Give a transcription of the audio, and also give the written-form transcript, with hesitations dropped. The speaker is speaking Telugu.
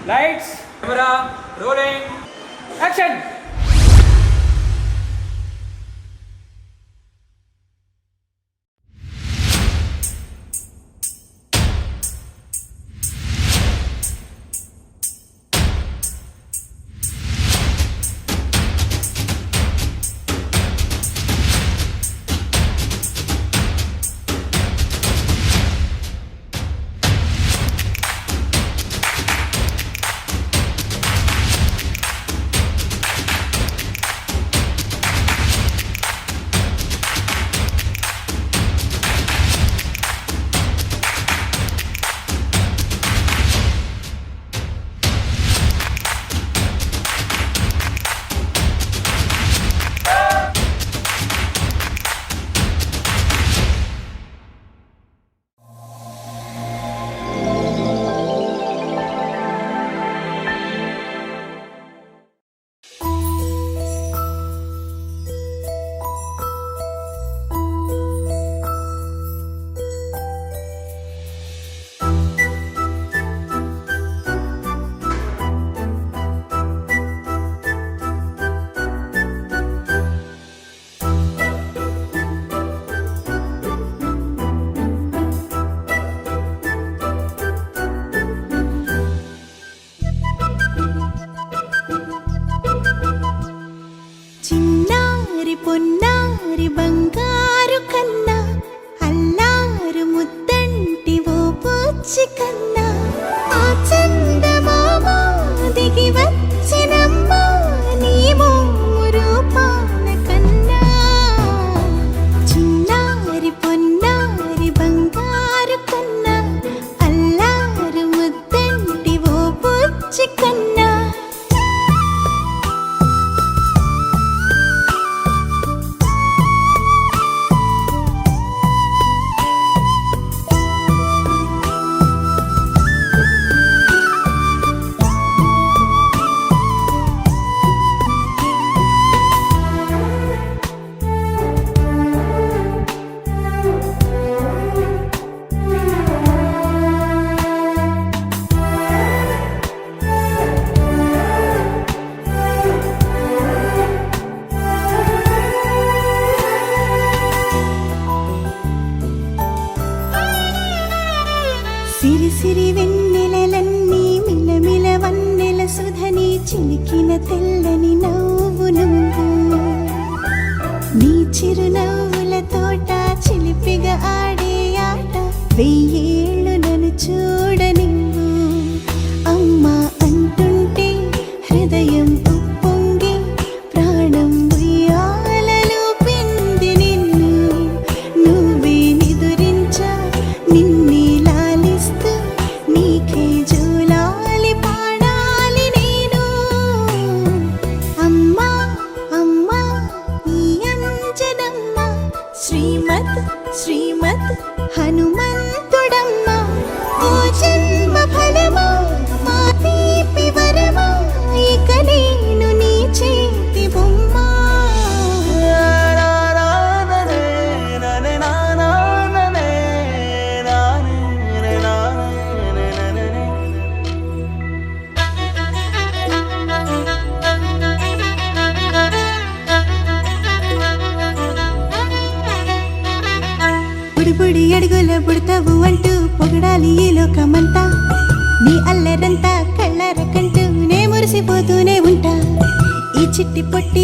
Lights, camera, rolling, action! పొన్నారి బంగారు కన్నా అల్లారు ముద్దంటి ఓ పూచి కన్నా ఆ చందమామ దిగి వచ్చినమ్మా నీ రూపాల కన్నా చిన్నారి పొన్నారి బంగారు కన్నా అల్లారు ముద్దంటి ఓ పూచి కన్నా సిరి సిరి వెన్నెలలన్నీ మిలమిల వన్నెల సుధని చిలికిన తెల్లని నవ్వు నువ్వు నీ చిరునవ్వుల తోట చిలిపిగా ఆడే ఆట వెయ్యేళ్ళు నన్ను చూడ నువ్వు అమ్మా అంటుంటే హృదయం ఉప్పొంగి ప్రాణం ఉయ్యాలలో పింది నిన్ను నువ్వే నిదురించా నిన్నే నీకే జూలాలి పాడాలి నేను అమ్మా అమ్మా నీ అంజనమ్మ శ్రీమత్ శ్రీమత్ హనుమంతుడమ్మ ఓ జన్మ ఫలమా మా తీపి వరమా ఇక నేను నీ చేతి బొమ్మ బుడి అడుగుల బుడతావు అంటూ పొగడాలి ఈ లోకమంతా నీ అల్లరంతా కళ్ళారకంటూ నే మురిసిపోతూనే ఉంటా ఈ చిట్టి పొట్టి